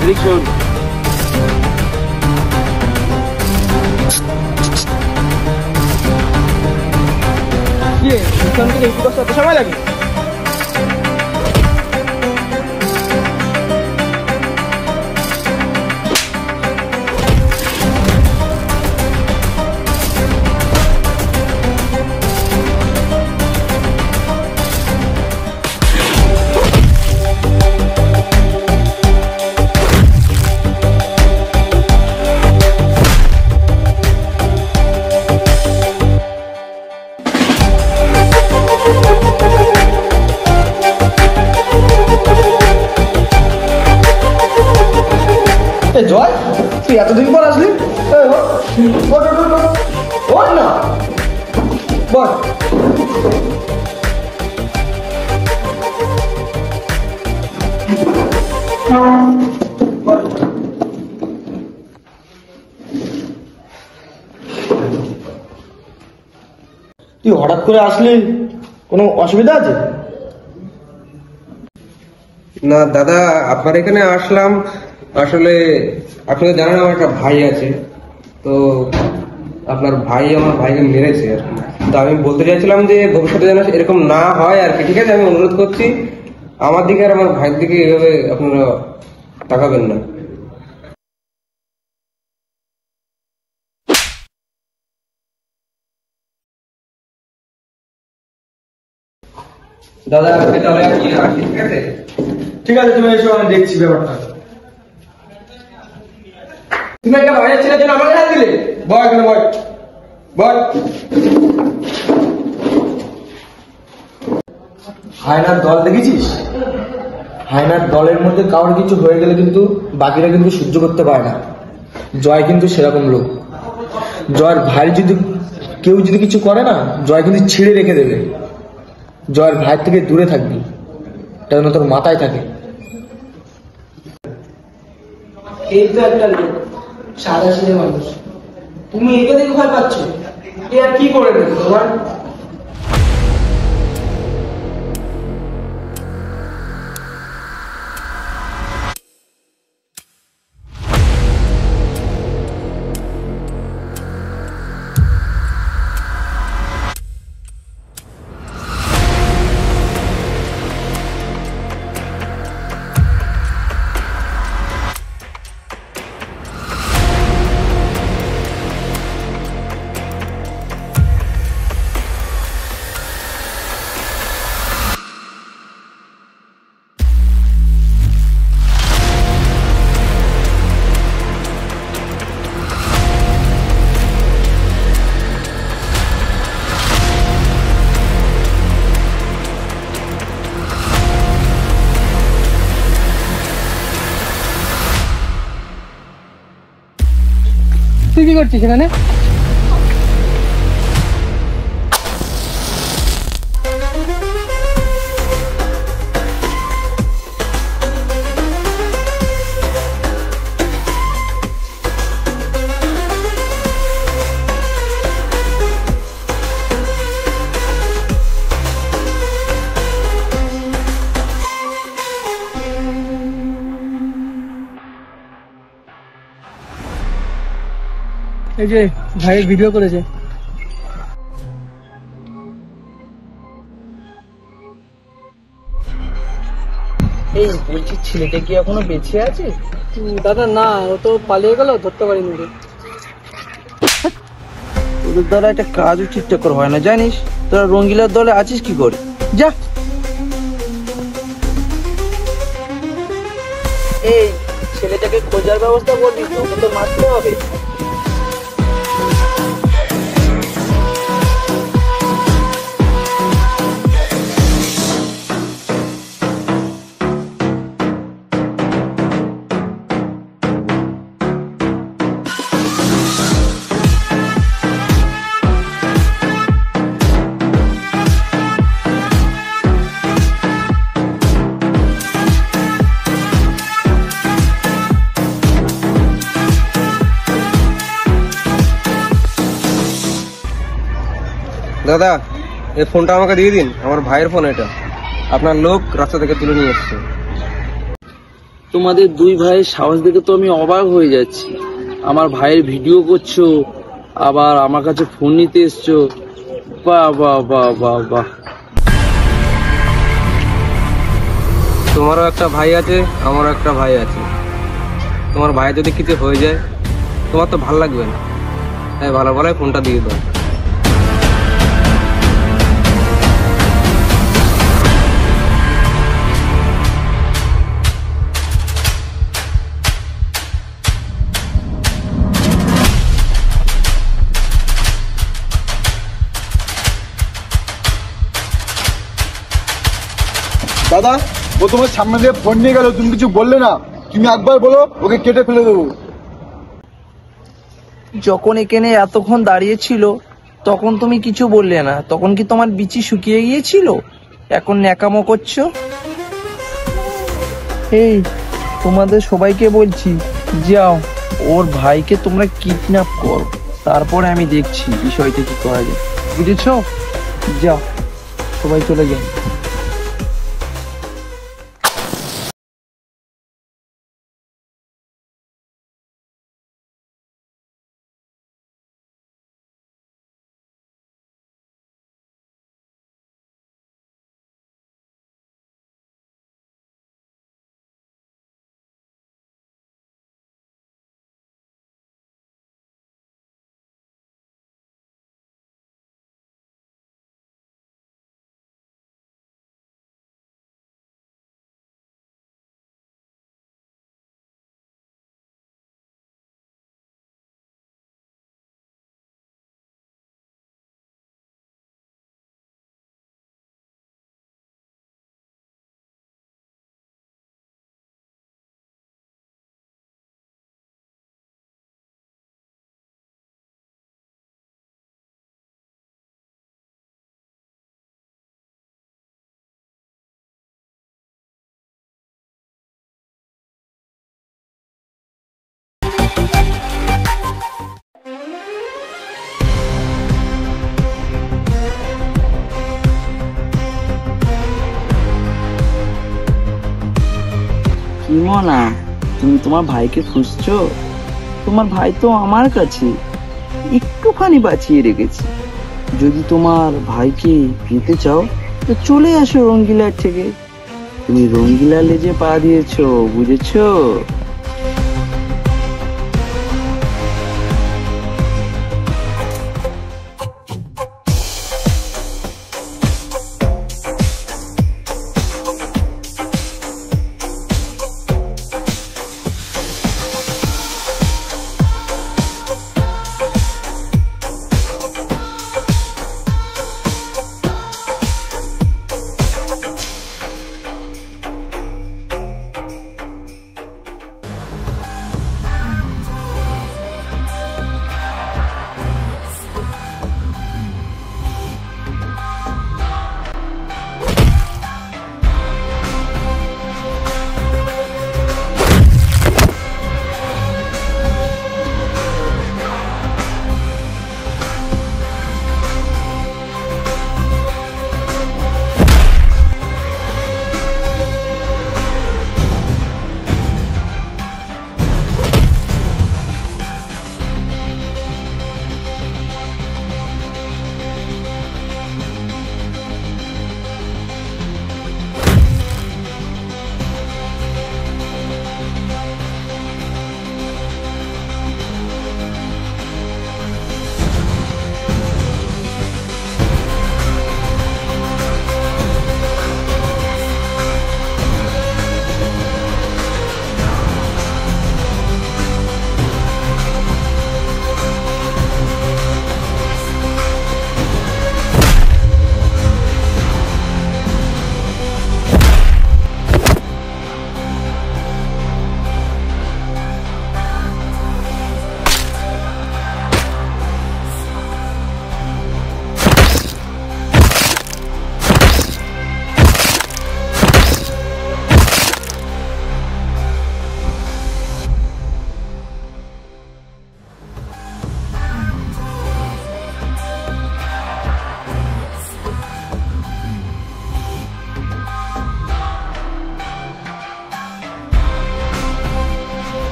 Direction. Ye, এখান থেকে এই কত সময় লাগে? জয়, তুই এতদিন পর আসলি? বল না, বল। তুই হঠাৎ করে আসলি, কোনো অসুবিধা আছে? না দাদা, আপনার এখানে আসলাম আসলে আপনাকে জানেন আমার একটা ভাই আছে, তো আপনার ভাই আমার ভাইকে মেরেছে আর কি। তো আমি বলতে চাইছিলাম যে ভবিষ্যতে যেন এরকম না হয় আর কি। ঠিক আছে, আমি অনুরোধ করছি আমার দিকে আর আমার ভাইয়ের দিকে এভাবে আপনারা তাকাবেন না। দাদা তাহলে আমি আসি, ঠিক আছে? ঠিক আছে, তুমি এসো, আমি দেখছি ব্যাপারটা। তুমি একটা বাইরের ছেলের জন্য আমাকে হাত দিলে? বল এখানে, বল বল। হায়নার দল দেখেছিস? হায়নার দলের মধ্যে কারোর কিছু হয়ে গেলে কিন্তু বাকিরা কিন্তু সহ্য করতে পারে না। জয় কিন্তু সেরকম লোক। জয়ের ভাই যদি কেউ যদি কিছু করে না, জয় কিন্তু ছিঁড়ে রেখে দেবে। জয়ের ভাই থেকে দূরে থাকবি, এটা যেন তোর মাথায় থাকে। এই তো একটা লোক, সাদা সিধে মানুষ, তুমি একে দেখে ভয় পাচ্ছ? এ আর কি করে দেবে তোমার? তুই কি করছিস এখানে? এই যে ভাইয়ের ভিডিও করেছে। এই বলছি, ছেলেটা কি এখনো বেঁচে আছে? দাদা না, ও তো পালিয়ে গেল, ধরতে পারিনি ওকে। তোদের দ্বারা একটা কাজও ঠিকঠাক করে হয় না, জানিস? তোরা রঙ্গিলার দলে আছিস কি করে? যা। এই ছেলেটাকে খোঁজার ব্যবস্থা করবি, তোকে তো মারতে হবে। দাদা, এই ফোনটা আমাকে দিয়ে দিন, আমার ভাইয়ের ফোন এটা। আপনার লোক রাস্তা থেকে তুলে নিয়ে এসছে। তোমাদের দুই ভাইয়ের সাহস দেখে তো আমি অবাক হয়ে যাচ্ছি। আমার ভাইয়ের ভিডিও করছো, আবার আমার কাছে ফোন নিতে এসছো। বাহ বাহ বাহ বাহ বাহ। তোমারও একটা ভাই আছে, আমারও একটা ভাই আছে। তোমার ভাই যদি কিছু হয়ে যায় তোমার তো ভাল লাগবে না, তাই ভালো ভালো ফোনটা দিয়ে দাও। দাদা, ও তোমার সামনে দিয়ে ফোন নিয়ে গেল, তুমি কিছু বললে না। তুমি একবার বলো, ওকে কেটে ফেলে দেবো। যখন এখানে এতক্ষণ দাঁড়িয়ে ছিল তখন তুমি কিছু বললে না, তখন কি তোমার বিচি শুকিয়ে গিয়েছিল? এখন ন্যাকামো করছো। এই তোমাদের সবাইকে বলছি, যাও ওর ভাইকে তোমরা কিডন্যাপ করো, তারপরে আমি দেখছি বিষয়টা কি করা যায়, বুঝেছো? যাও সবাই চলে যাও। কি মনা, তুমি তোমার ভাইকে খুঁজছো? তোমার ভাই তো আমার কাছে, একটুখানি বাঁচিয়ে রেখেছি। যদি তোমার ভাইকে পেতে চাও তো চলে আসো রঙ্গিলার থেকে। তুমি রঙ্গিলা লেজে পা দিয়েছো, বুঝেছো?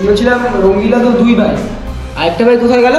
শুনেছিলাম রঙ্গিলা তো 2 ভাই, আরেকটা ভাই কোথায় গেল?